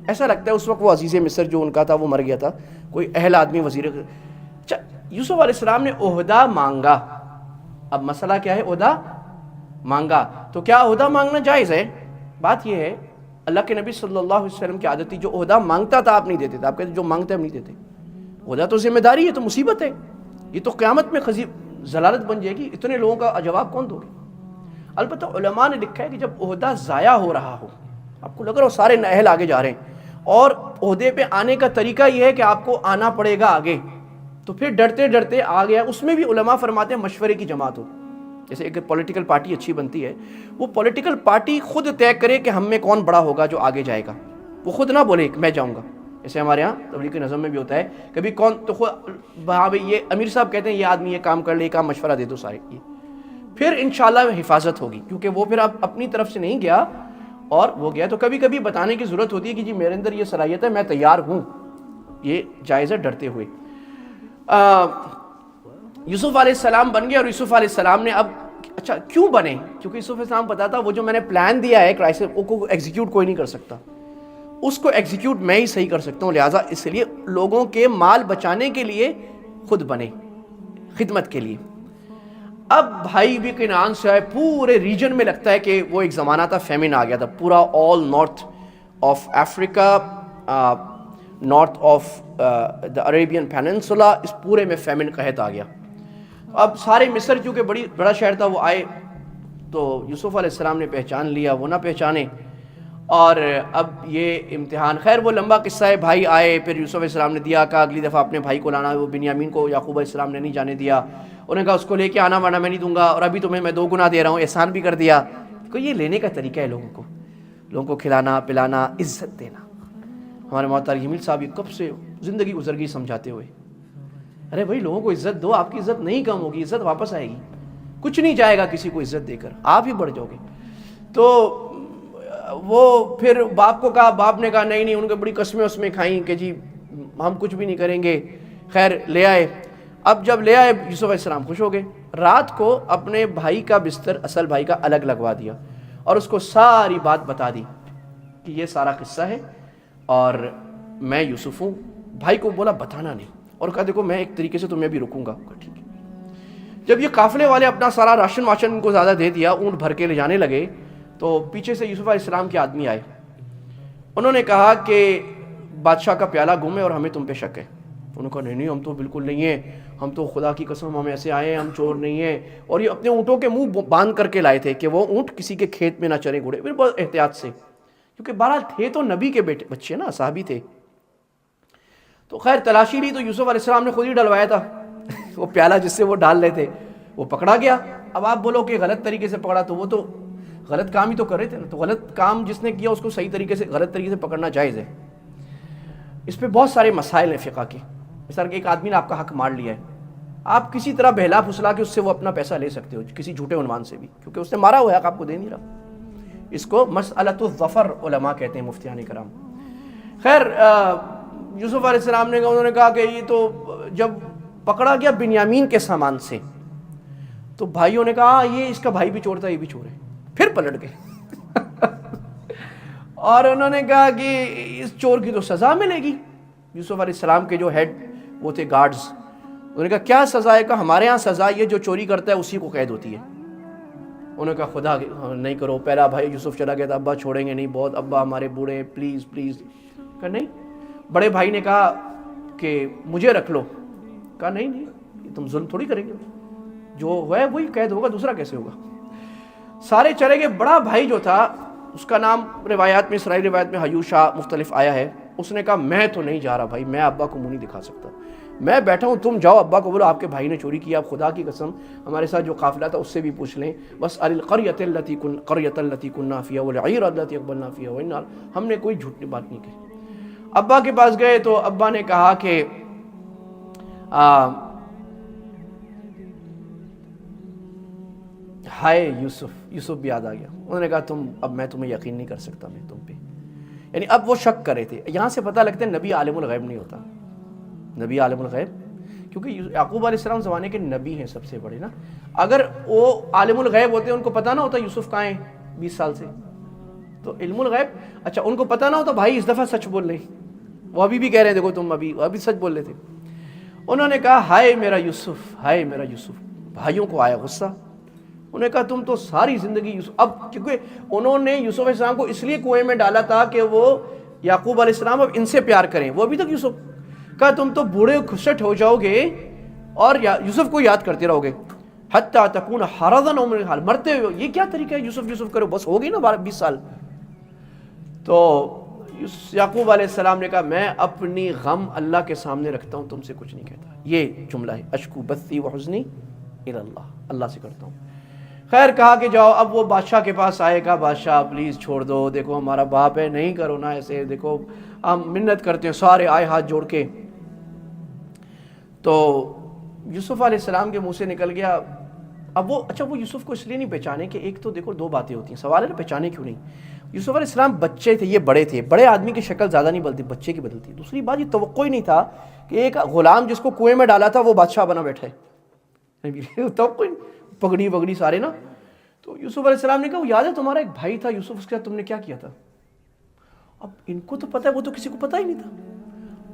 ایسا لگتا ہے اس وقت وہ عزیز مصر جو ان کا تھا وہ مر گیا تھا, کوئی اہل آدمی وزیر. اچھا یوسف علیہ السلام نے عہدہ مانگا, اب مسئلہ کیا ہے, عہدہ مانگا. تو کیا عہدہ مانگنا جائز ہے؟ بات یہ ہے اللہ کے نبی صلی اللہ علیہ وسلم کی عادت تھی, جو عہدہ مانگتا تھا آپ نہیں دیتے تھے, آپ کہتے جو مانگتے ہم نہیں دیتے. عہدہ تو ذمہ داری ہے, تو مصیبت ہے, یہ تو قیامت میں ضلالت بن جائے گی, اتنے لوگوں کا جواب کون دو گے. البتہ علماء نے لکھا ہے کہ جب عہدہ ضائع ہو رہا ہو, آپ کو لگ رہا ہو سارے اہل آگے جا رہے ہیں, اور عہدے پہ آنے کا طریقہ یہ ہے کہ آپ کو آنا پڑے گا آگے, تو پھر ڈرتے ڈرتے آ گیا. اس میں بھی علماء فرماتے ہیں مشورے کی جماعت ہو, جیسے ایک پولیٹیکل پارٹی اچھی بنتی ہے، وہ پولیٹیکل پارٹی خود طے کرے کہ ہم میں کون بڑا ہوگا جو آگے جائے گا، وہ خود نہ بولے کہ میں جاؤں گا. جیسے ہمارے ہاں تبلیغ کے نظم میں بھی ہوتا ہے، کبھی کون تو ہاں بھائی یہ امیر صاحب کہتے ہیں یہ آدمی یہ کام کر لے، یہ کام مشورہ دے دو سارے، یہ پھر انشاءاللہ حفاظت ہوگی، کیونکہ وہ پھر اب اپنی طرف سے نہیں گیا اور وہ گیا. تو کبھی کبھی بتانے کی ضرورت ہوتی ہے کہ جی میرے اندر یہ صلاحیت ہے، میں تیار ہوں، یہ جائز ہے ڈرتے ہوئے. یوسف علیہ السلام بن گئے، اور یوسف علیہ السلام نے اب اچھا کیوں بنے؟ کیونکہ یوسف علیہ السلام پتا تھا وہ جو میں نے پلان دیا ہے کرائسس، وہ کو ایگزیکیوٹ کوئی نہیں کر سکتا، اس کو ایگزیکیوٹ میں ہی صحیح کر سکتا ہوں، لہٰذا اس لیے لوگوں کے مال بچانے کے لیے خود بنے، خدمت کے لیے. اب بھائی بھی کنعان سے آئے، پورے ریجن میں لگتا ہے کہ وہ ایک زمانہ تھا فیمن آ گیا تھا، پورا all north of Africa, north of the Arabian peninsula, اس پورے میں فیمن قحط آ گیا. اب سارے مصر چونکہ بڑا شہر تھا، وہ آئے تو یوسف علیہ السلام نے پہچان لیا، وہ نہ پہچانے، اور اب یہ امتحان. خیر وہ لمبا قصہ ہے. بھائی آئے، پھر یوسف علیہ السلام نے دیا، کہا اگلی دفعہ اپنے بھائی کو لانا. وہ بنیامین کو یعقوب علیہ السلام نے نہیں جانے دیا، انہوں نے کہا اس کو لے کے آنا ورنہ میں نہیں دوں گا، اور ابھی تمہیں میں 2 گنا دے رہا ہوں، احسان بھی کر دیا. تو یہ لینے کا طریقہ ہے لوگوں کو کھلانا پلانا، عزت دینا. ہمارے محترم جمیل صاحب یہ کب سے زندگی گزر گئی سمجھاتے ہوئے، ارے بھائی لوگوں کو عزت دو، آپ کی عزت نہیں کم ہوگی، عزت واپس آئے گی. کچھ نہیں جائے گا کسی کو عزت دے کر، آپ ہی بڑھ جاؤ گے. تو وہ پھر باپ کو کہا، باپ نے کہا نہیں، ان کو بڑی قسمیں کھائیں کہ جی ہم کچھ بھی نہیں کریں گے. خیر لے آئے. اب جب لے آئے یوسف علیہ السلام خوش ہو گئے. رات کو اپنے بھائی کا بستر اصل بھائی کا الگ لگوا دیا، اور اس کو ساری بات بتا دی کہ یہ سارا قصہ ہے اور میں یوسف ہوں. بھائی کو بولا بتانا نہیں، اور کہا دیکھو میں ایک طریقے سے تمہیں بھی رکوں گا. ٹھیک ہے. جب یہ قافلے والے اپنا سارا راشن واشن کو زیادہ دے دیا، اونٹ بھر کے لے جانے لگے، تو پیچھے سے یوسف علیہ السلام کے آدمی آئے. انہوں نے کہا کہ بادشاہ کا پیالہ گم ہے اور ہمیں تم پہ شک ہے. انہوں نے کہا نہیں ہم تو بالکل نہیں ہیں، ہم تو خدا کی قسم ہم ایسے آئے ہیں، ہم چور نہیں ہیں. اور یہ اپنے اونٹوں کے منہ باندھ کر کے لائے تھے کہ وہ اونٹ کسی کے کھیت میں نہ چرے گھوڑے، پھر بہت احتیاط سے، کیونکہ بہرحال تھے تو نبی کے بچے نا، صحابی تھے. تو خیر تلاشی لی تو یوسف علیہ السلام نے خود ہی ڈلوایا تھا وہ پیالہ جس سے وہ ڈال رہے تھے، وہ پکڑا گیا. اب آپ بولو کہ غلط طریقے سے پکڑا، تو وہ تو غلط کام ہی تو کر رہے تھے نا. تو غلط کام جس نے کیا اس کو صحیح طریقے سے غلط طریقے سے پکڑنا جائز ہے. اس پہ بہت سارے مسائل ہیں فقہ کے. مثلا کہ ایک آدمی نے آپ کا حق مار لیا ہے، آپ کسی طرح بہلا پھسلا کے اس سے وہ اپنا پیسہ لے سکتے ہو کسی جھوٹے عنوان سے بھی، کیونکہ اس نے مارا ہوا ہے، حق آپ کو دے نہیں رہا. اس کو مسئلۃ الظفر علماء کہتے ہیں، مفتیان کرام. خیر یوسف علیہ السلام نے انہوں نے کہا کہ یہ تو جب پکڑا گیا بنیامین کے سامان سے، تو بھائیوں نے کہا یہ اس کا بھائی بھی چور تھا، یہ بھی چور ہے. پھر پلٹ گئے اور انہوں نے کہا کہ اس چور کی تو سزا ملے گی. یوسف علیہ السلام کے جو ہیڈ وہ تھے گارڈز، انہوں نے کہا کیا سزا ہے؟ کہ ہمارے ہاں سزا یہ جو چوری کرتا ہے اسی کو قید ہوتی ہے. انہوں نے کہا خدا نہیں کرو. پہلا بھائی یوسف چلا گیا تھا، ابا چھوڑیں گے نہیں، بہت ابا ہمارے بوڑھے ہیں، پلیز پلیز. کہا نہیں. بڑے بھائی نے کہا کہ مجھے رکھ لو. کہا نہیں تم ظلم تھوڑی کریں گے، جو ہے وہی قید ہوگا، دوسرا کیسے ہوگا. سارے چلے گئے. بڑا بھائی جو تھا اس کا نام روایات میں، اسرائیلی روایت میں حیوشا مختلف آیا ہے، اس نے کہا میں تو نہیں جا رہا بھائی، میں ابا کو منہ نہیں دکھا سکتا، میں بیٹھا ہوں، تم جاؤ ابا کو بولو آپ کے بھائی نے چوری کیا. اب خدا کی قسم ہمارے ساتھ جو قافلہ تھا اس سے بھی پوچھ لیں، بس القریۃ التی كنا فیہا والعیر التی اقبلنا فیہا وإنا، ہم نے کوئی جھوٹی بات نہیں کہی. ابا کے پاس گئے تو ابا نے کہا کہ ہائے یوسف بھی یاد آ گیا. انہوں نے کہا اب میں تمہیں یقین نہیں کر سکتا میں تم پہ. یعنی اب وہ شک کرے تھے. یہاں سے پتہ لگتا ہے نبی عالم الغیب نہیں ہوتا. نبی عالم الغیب، کیونکہ یعقوب علیہ السلام زمانے کے نبی ہیں سب سے بڑے نا. اگر وہ عالم الغیب ہوتے ان کو پتہ نہ ہوتا یوسف کہاں ہیں 20 سال سے، تو علم الغیب اچھا ان کو پتہ نہ ہوتا بھائی اس دفعہ سچ بول رہے ہیں. وہ ابھی بھی کہہ رہے ہیں دیکھو تم ابھی سچ بول رہے تھے. انہوں نے کہا ہائے میرا یوسف، ہائے میرا یوسف. بھائیوں کو آیا غصہ. انہوں نے کہا تم تو ساری زندگی یوسف، اب کیونکہ انہوں نے یوسف علیہ السلام کو اس لیے کنویں میں ڈالا تھا کہ وہ یعقوب علیہ السلام اب ان سے پیار کریں. وہ ابھی تک یوسف کہا تم تو بوڑھے کھسٹ ہو جاؤ گے اور یوسف کو یاد کرتے رہو گے حتی تکون حرضا عمر الحال، مرتے ہوئے. یہ کیا طریقہ ہے یوسف کرو، بس ہو گئی نا 20 سال. تو یعقوب علیہ السلام نے کہا میں اپنی غم اللہ کے سامنے رکھتا ہوں، تم سے کچھ نہیں کہتا. یہ جملہ ہے اشکو بثی وحزنی الی اللہ، اللہ سے کرتا ہوں. خیر کہا کہ جاؤ. اب وہ بادشاہ کے پاس آئے, کہا بادشاہ پلیز چھوڑ دو, دیکھو ہمارا باپ ہے, نہیں کرو نا ایسے, دیکھو ہم منت کرتے ہیں. سارے آئے ہاتھ جوڑ کے. تو یوسف علیہ السلام کے منہ سے نکل گیا. اب وہ وہ یوسف کو اس لیے نہیں پہچانے کہ ایک تو دیکھو دو باتیں ہوتی ہیں, سوال ہے نا پہچانے کیوں نہیں. یوسف علیہ السلام بچے تھے, یہ بڑے تھے, بڑے آدمی کی شکل زیادہ نہیں بدلتی, بچے کی بدلتی. دوسری بات, یہ توقع ہی نہیں تھا کہ ایک غلام جس کو کنویں میں ڈالا تھا وہ بادشاہ بنا بیٹھا ہے. توقع پگڑی وگڑی سارے نا. تو یوسف علیہ السلام نے کہا وہ یاد ہے تمہارا ایک بھائی تھا یوسف, اس کے ساتھ تم نے کیا کیا تھا. اب ان کو تو پتہ ہے, وہ تو کسی کو پتہ ہی نہیں تھا.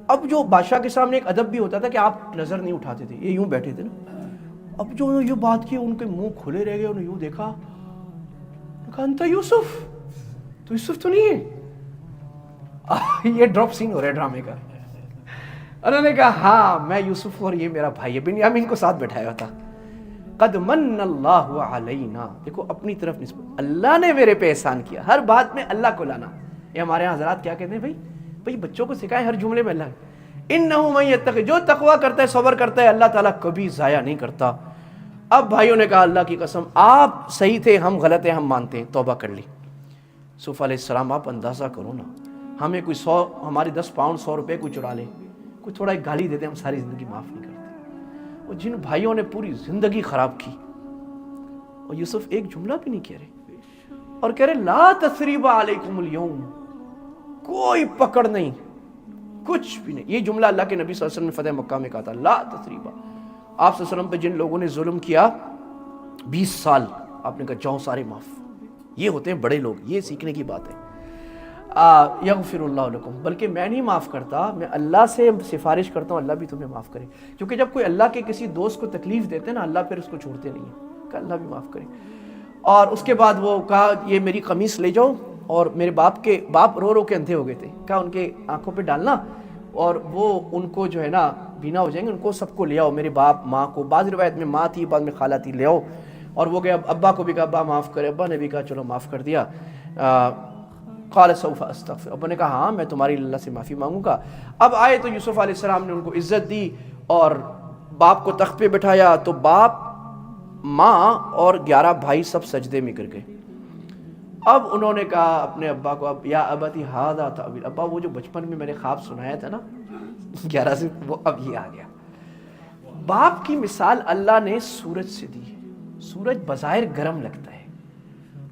اب جو بادشاہ کے سامنے ایک ادب بھی ہوتا تھا کہ آپ نظر نہیں اٹھاتے تھے, یہ یوں بیٹھے تھے نا. اب جو انہوں نے یہ بات کی, ان کے منہ کھلے رہ گئے, انہوں نے یوں دیکھا, کہا انت یوسف, تو یوسف تو نہیں ہے. یہ ڈراپ سین ہو رہا ہے ڈرامے کا. انہوں نے کہا ہاں میں یوسف اور یہ میرا بھائی ہے. بنیامین کو ساتھ بٹھایا تھا. قد من اللہ علینا, دیکھو اپنی طرف نسبت, اللہ نے میرے پہ احسان کیا. ہر بات میں اللہ کو لانا. یہ ہمارے یہاں حضرات کیا کہتے ہیں, بھائی بچوں کو سکھائیں ہر جملے میں اللہ. انہو من یتقی, جو تقوی کرتا ہے صبر کرتا ہے اللہ تعالیٰ کبھی ضائع نہیں کرتا. اب بھائیوں نے کہا اللہ کی قسم آپ صحیح تھے, ہم غلط ہیں, ہم مانتے ہیں, توبہ کر لی. یوسف علیہ السلام آپ اندازہ کرو نا, ہمیں کوئی 100 ہماری 10 پاؤنڈ 100 روپے کوئی چرا لے, کوئی تھوڑا ایک گالی دیتے, ہم ساری زندگی معاف نہیں کرتے. اور جن بھائیوں نے پوری زندگی خراب کی, اور یوسف ایک جملہ بھی نہیں کہہ رہے, اور کہہ رہے لا تثریب علیکم اليوم, کوئی پکڑ نہیں, کچھ بھی نہیں. یہ جملہ اللہ کے نبی صلی اللہ علیہ وسلم نے فتح مکہ میں کہا تھا, لا تثریب. آپ صلی اللہ علیہ وسلم پہ جن لوگوں نے ظلم کیا 20 سال, آپ نے کہا جاؤ سارے معاف. یہ ہوتے ہیں بڑے لوگ, یہ سیکھنے کی بات ہے. یغفر اللہ لکم, بلکہ میں نہیں معاف کرتا, میں اللہ سے سفارش کرتا ہوں اللہ بھی تمہیں معاف کرے. کیونکہ جب کوئی اللہ کے کسی دوست کو تکلیف دیتے ہیں نا, اللہ پھر اس کو چھوڑتے نہیں ہیں, کہ اللہ بھی معاف کرے. اور اس کے بعد وہ کہا یہ میری قمیص لے جاؤ, اور میرے باپ رو کے اندھے ہو گئے تھے, کہا ان کے آنکھوں پہ ڈالنا, اور وہ ان کو جو ہے نا بینا ہو جائیں گے, ان کو سب کو لے آؤ, میرے باپ ماں کو, بعض روایت میں ماں تھی بعض میں خالہ تھی, لے آؤ. اور وہ گیا, ابا کو بھی کہا ابا معاف کرے, ابا نے بھی کہا چلو معاف کر دیا. قال سوف استغفر, ابا نے کہا ہاں میں تمہاری اللہ سے معافی مانگوں گا. اب آئے تو یوسف علیہ السلام نے ان کو عزت دی اور باپ کو تخت پہ بٹھایا, تو باپ ماں اور 11 بھائی سب سجدے میں گر گئے. اب انہوں نے کہا اپنے ابا کو, اب یا ابتی ھذا تأویل, ابا وہ جو بچپن میں میں نے خواب سنایا تھا نا 11 سے, وہ اب یہ آ گیا. باپ کی مثال اللہ نے سورج سے دی ہے. سورج بظاہر گرم لگتا ہے,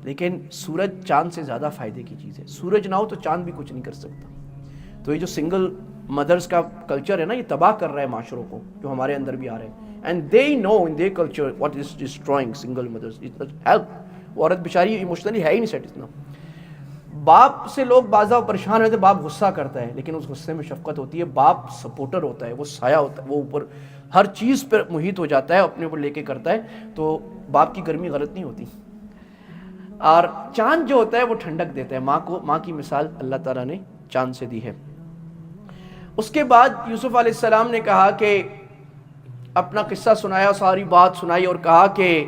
لیکن سورج چاند سے زیادہ فائدے کی چیز ہے. سورج نہ ہو تو چاند بھی کچھ نہیں کر سکتا. تو یہ جو سنگل مدرز کا کلچر ہے نا, یہ تباہ کر رہا ہے معاشروں کو, جو ہمارے اندر بھی آ رہے ہیں. And they know in the culture what is destroying single mothers. Help, وہ عورت بیچاری ایموشنلی ہے ہی نہیں سیٹ اتنا. باپ سے لوگ بعض پریشان ہوتے, باپ غصہ کرتا ہے, لیکن اس غصے میں شفقت ہوتی ہے. باپ سپورٹر ہوتا ہے, وہ سایہ ہوتا ہے, وہ اوپر ہر چیز پر محیط ہو جاتا ہے, اپنے اوپر لے کے کرتا ہے. تو باپ کی گرمی غلط نہیں ہوتی. اور چاند جو ہوتا ہے وہ ٹھنڈک دیتا ہے. ماں کی مثال اللہ تعالیٰ نے چاند سے دی ہے. اس کے بعد یوسف علیہ السلام نے کہا کہ اپنا قصہ سنایا, ساری بات سنائی, اور کہا کہ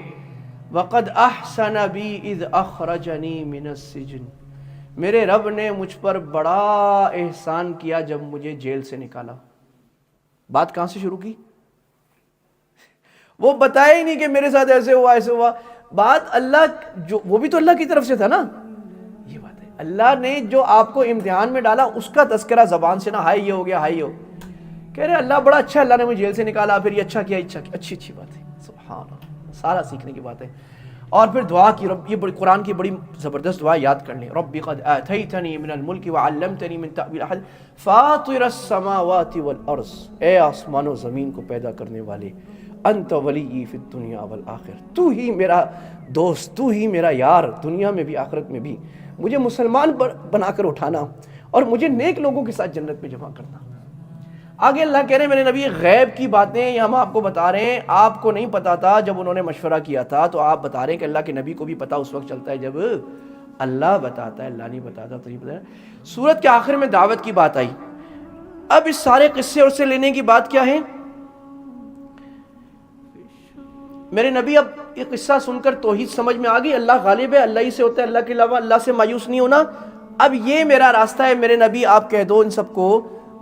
وَقَدْ أَحْسَنَ بِي إِذْ أَخْرَجَنِي مِنَ السِّجْنِ, میرے رب نے مجھ پر بڑا احسان کیا جب مجھے جیل سے نکالا. بات کہاں سے شروع کی؟ وہ بتایا ہی نہیں کہ میرے ساتھ ایسے ہوا ایسے ہوا. بات اللہ, جو وہ بھی تو اللہ کی طرف سے تھا نا. یہ بات ہے, اللہ نے جو آپ کو امتحان میں ڈالا اس کا تذکرہ زبان سے نہ, ہائے یہ ہو گیا, ہائے یہ ہو, کہہ رہے اللہ بڑا اچھا, اللہ نے مجھے جیل سے نکالا, پھر یہ اچھا کیا, اچھی بات ہے. سبحان اللہ, سارا سیکھنے کی بات ہے. اور پھر دعا کی, رب, یہ قرآن کی بڑی زبردست دعا یاد کر لیں. رب قد آتیتنی من الملک وعلمتنی من تأویل الاحادیث فاطر السماوات والارض, اے آسمان و زمین کو پیدا کرنے والے, انت ولی فی الدنیا والآخر, تو ہی میرا دوست, تو ہی میرا یار, دنیا میں بھی آخرت میں بھی. مجھے مسلمان بنا کر اٹھانا اور مجھے نیک لوگوں کے ساتھ جنت میں جمع کرنا. آگے اللہ کہہ رہے ہیں میرے نبی غیب کی باتیں یہ ہم آپ کو بتا رہے ہیں, آپ کو نہیں پتا تھا جب انہوں نے مشورہ کیا تھا, تو آپ بتا رہے ہیں کہ اللہ کے نبی کو بھی پتا اس وقت چلتا ہے جب اللہ بتاتا ہے, اللہ نہیں بتاتا تو نہیں پتا. سورت کے آخر میں دعوت کی بات آئی. اب اس سارے قصے اور سے لینے کی بات کیا ہے؟ میرے نبی اب یہ قصہ سن کر توحید سمجھ میں آ گئی, اللہ غالب ہے, اللہ ہی سے ہوتا ہے, اللہ کے علاوہ اللہ سے مایوس نہیں ہونا. اب یہ میرا راستہ ہے میرے نبی, آپ کہہ دو ان سب کو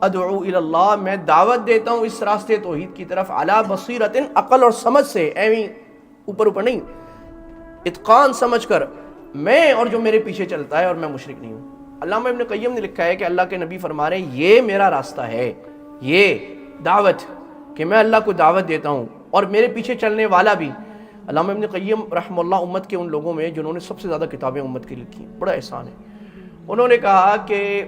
ادعو الی اللہ, میں دعوت دیتا ہوں اس راستے توحید کی طرف, علی بصیرت, عقل اور سمجھ سے, ایویں اوپر نہیں. اتقان سمجھ کر میں اور جو میرے پیچھے چلتا ہے اور میں مشرک نہیں ہوں. علامہ ابن قیم نے لکھا ہے کہ اللہ کے نبی فرما رہے ہیں یہ میرا راستہ ہے، یہ دعوت کہ میں اللہ کو دعوت دیتا ہوں اور میرے پیچھے چلنے والا بھی. علامہ ابن قیم رحمہ اللہ امت کے ان لوگوں میں جنہوں نے سب سے زیادہ کتابیں امت کی لکھی، بڑا احسان ہے. انہوں نے کہا کہ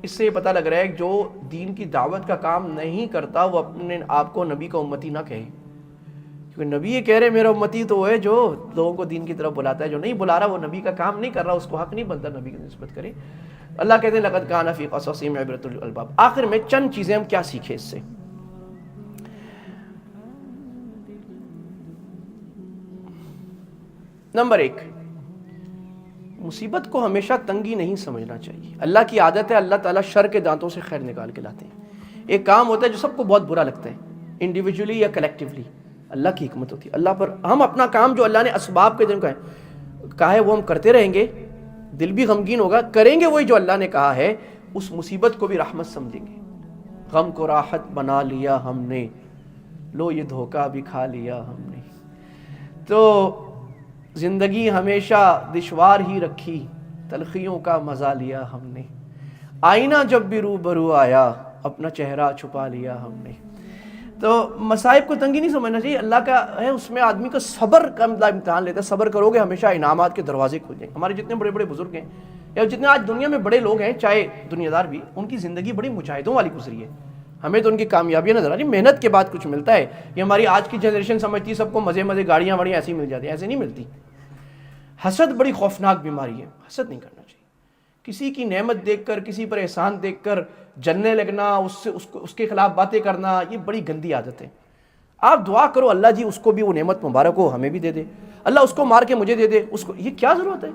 اس سے یہ پتہ لگ رہا ہے کہ جو دین کی دعوت کا کام نہیں کرتا وہ اپنے آپ کو نبی کا امتی نہ کہے، کیونکہ نبی یہ کہہ رہے میرا امتی تو وہ ہے جو لوگوں کو دین کی طرف بلاتا ہے. جو نہیں بلا رہا وہ نبی کا کام نہیں کر رہا، اس کو حق نہیں بنتا نبی کی نسبت کرے. اللہ کہتے ہیں لقد کان فی قصصہم عبرۃ للالباب. آخر میں چند چیزیں ہم کیا سیکھیں اس سے. نمبر 1، مصیبت کو ہمیشہ تنگی نہیں سمجھنا چاہیے. اللہ کی عادت ہے، اللہ تعالیٰ شر کے دانتوں سے خیر نکال کے لاتے ہیں. ایک کام ہوتا ہے جو سب کو بہت برا لگتا ہے، انڈیویجولی یا کلیکٹیولی، اللہ کی حکمت ہوتی ہے. اللہ پر ہم اپنا کام جو اللہ نے اسباب کے دن کہا ہے وہ ہم کرتے رہیں گے، دل بھی غمگین ہوگا، کریں گے وہی جو اللہ نے کہا ہے. اس مصیبت کو بھی رحمت سمجھیں گے. غم کو راحت بنا لیا ہم نے، لو یہ دھوکہ بھی کھا لیا ہم نے. تو زندگی ہمیشہ دشوار ہی رکھی، تلخیوں کا مزہ لیا ہم نے. آئینہ جب بھی روبرو آیا، اپنا چہرہ چھپا لیا ہم نے. تو مصائب کو تنگی نہیں سمجھنا چاہیے. اللہ کا ہے، اس میں آدمی کا صبر کا امتحان لیتا ہے. صبر کرو گے ہمیشہ انعامات کے دروازے کھل جائیں گے. ہمارے جتنے بڑے بڑے بزرگ ہیں یا جتنے آج دنیا میں بڑے لوگ ہیں، چاہے دنیا دار بھی، ان کی زندگی بڑی مجاہدوں والی گزری ہے. ہمیں تو ان کی کامیابیاں نظر آ رہی، محنت کے بعد کچھ ملتا ہے. یہ ہماری آج کی جنریشن سمجھتی ہے سب کو مزے گاڑیاں واڑیاں ایسی مل جاتی ہیں، ایسے نہیں ملتی. حسد بڑی خوفناک بیماری ہے، حسد نہیں کرنا چاہیے. کسی کی نعمت دیکھ کر، کسی پر احسان دیکھ کر جلنے لگنا، اس کے خلاف باتیں کرنا، یہ بڑی گندی عادت ہے. آپ دعا کرو اللہ جی اس کو بھی وہ نعمت مبارک ہو، ہمیں بھی دے دے. اللہ اس کو مار کے مجھے دے دے، اس کو یہ کیا ضرورت ہے؟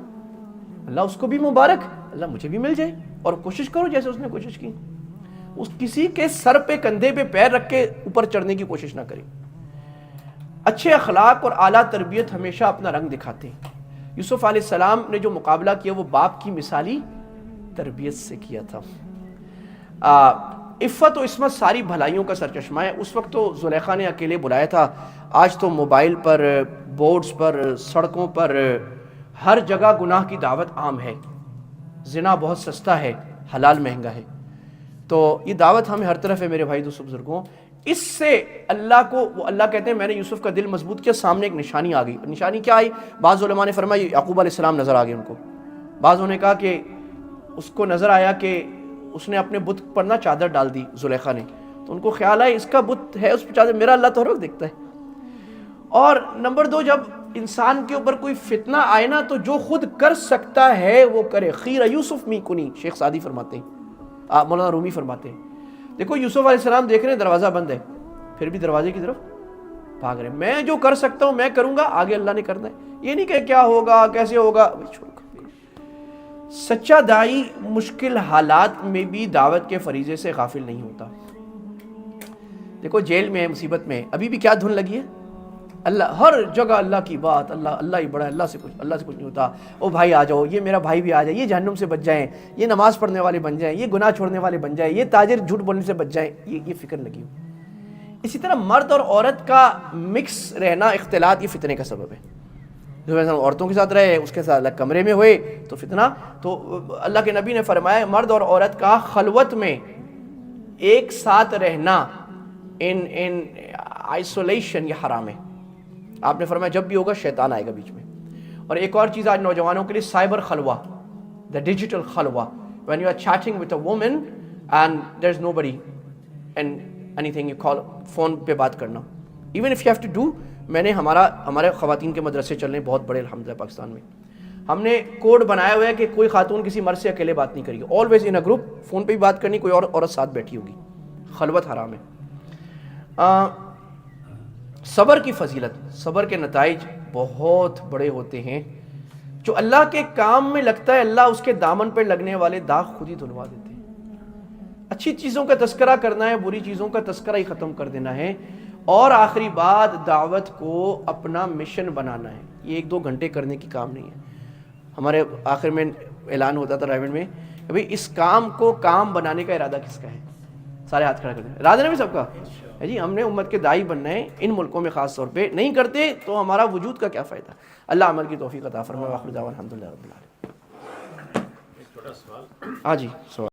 اللہ اس کو بھی مبارک، اللہ مجھے بھی مل جائے. اور کوشش کرو جیسے اس نے کوشش کی. اس کسی کے سر پہ کندھے پہ پیر رکھ کے اوپر چڑھنے کی کوشش نہ کریں. اچھے اخلاق اور اعلیٰ تربیت ہمیشہ اپنا رنگ دکھاتے ہیں. یوسف علیہ السلام نے جو مقابلہ کیا وہ باپ کی مثالی تربیت سے کیا تھا. عفت و عصمت ساری بھلائیوں کا سرچشمہ ہے. اس وقت تو زلیخا نے اکیلے بلایا تھا، آج تو موبائل پر، بورڈز پر، سڑکوں پر، ہر جگہ گناہ کی دعوت عام ہے. زنا بہت سستا ہے، حلال مہنگا ہے. تو یہ دعوت ہمیں ہر طرف ہے میرے بھائی دوستو بزرگوں. اس سے اللہ کہتے ہیں میں نے یوسف کا دل مضبوط کیا. سامنے ایک نشانی آ گئی. نشانی کیا آئی؟ بعض علماء نے فرمایا یعقوب علیہ السلام نظر آ گئے ان کو. بعضوں نے کہا کہ اس کو نظر آیا کہ اس نے اپنے بت پر نہ چادر ڈال دی زلیخا نے. تو ان کو خیال آیا اس کا بت ہے اس پہ چادر، میرا اللہ تو ہر وقت دیکھتا ہے. اور نمبر 2، جب انسان کے اوپر کوئی فتنہ آئے نا تو جو خود کر سکتا ہے وہ کرے. خیر یوسف می کنی، شیخ سعدی فرماتے ہیں، مولانا رومی فرماتے ہیں. دیکھو یوسف علیہ السلام دیکھ رہے ہیں دروازہ بند ہے، پھر بھی دروازے کی طرف بھاگ رہے ہیں. میں جو کر سکتا ہوں میں کروں گا، آگے اللہ نے کرنا ہے. یہ نہیں کہ کیا ہوگا کیسے ہوگا، چھوڑ. سچا داعی مشکل حالات میں بھی دعوت کے فریضے سے غافل نہیں ہوتا. دیکھو جیل میں ہے، مصیبت میں ہے، ابھی بھی کیا دھن لگی ہے؟ اللہ، ہر جگہ اللہ کی بات، اللہ ہی بڑا ہے، اللہ سے کچھ نہیں ہوتا. او بھائی آ جاؤ، یہ میرا بھائی بھی آ جائے، یہ جہنم سے بچ جائیں، یہ نماز پڑھنے والے بن جائیں، یہ گناہ چھوڑنے والے بن جائیں، یہ تاجر جھوٹ بولنے سے بچ جائیں، یہ فکر لگی ہو. اسی طرح مرد اور عورت کا مکس رہنا، اختلاط، یہ فتنے کا سبب ہے. جو عورتوں کے ساتھ رہے، اس کے ساتھ الگ کمرے میں ہوئے تو فتنہ. تو اللہ کے نبی نے فرمایا مرد اور عورت کا خلوت میں ایک ساتھ رہنا، ان آئسولیشن، یہ حرام ہے. آپ نے فرمایا جب بھی ہوگا شیطان آئے گا بیچ میں. اور ایک اور چیز آج نوجوانوں کے لیے، سائبر خلوہ، the digital خلوہ. when you are chatting with a woman and there's nobody and anything you call phone پہ بات کرنا. even if you have to do، میں نے ہمارے خواتین کے مدرسے چل رہے ہیں بہت بڑے الحمدللہ پاکستان میں. ہم نے کوڈ بنایا ہوا ہے کہ کوئی خاتون کسی مرد سے اکیلے بات نہیں کرے گی. Always in a group, phone پہ بھی بات کرنی، کوئی اور عورت ساتھ بیٹھی ہوگی. خلوت حرام ہے. صبر کی فضیلت، صبر کے نتائج بہت بڑے ہوتے ہیں. جو اللہ کے کام میں لگتا ہے اللہ اس کے دامن پر لگنے والے داغ خود ہی دھلوا دیتے ہیں. اچھی چیزوں کا تذکرہ کرنا ہے، بری چیزوں کا تذکرہ ہی ختم کر دینا ہے. اور آخری بات، دعوت کو اپنا مشن بنانا ہے. یہ 1-2 گھنٹے کرنے کی کام نہیں ہے. ہمارے آخر میں اعلان ہوتا تھا رائیونڈ میں کہ بھئی اس کام کو کام بنانے کا ارادہ کس کا ہے. سارے ہاتھ کھڑا کر دیں. ارادہ بھی سب کا ہے جی. ہم نے امت کے داعی بننا ہے ان ملکوں میں خاص طور پہ. نہیں کرتے تو ہمارا وجود کا کیا فائدہ. اللہ عمل کی توفیق عطا فرمائے. وآخر دعوانا الحمدللہ رب العالمین. ہاں جی سوال.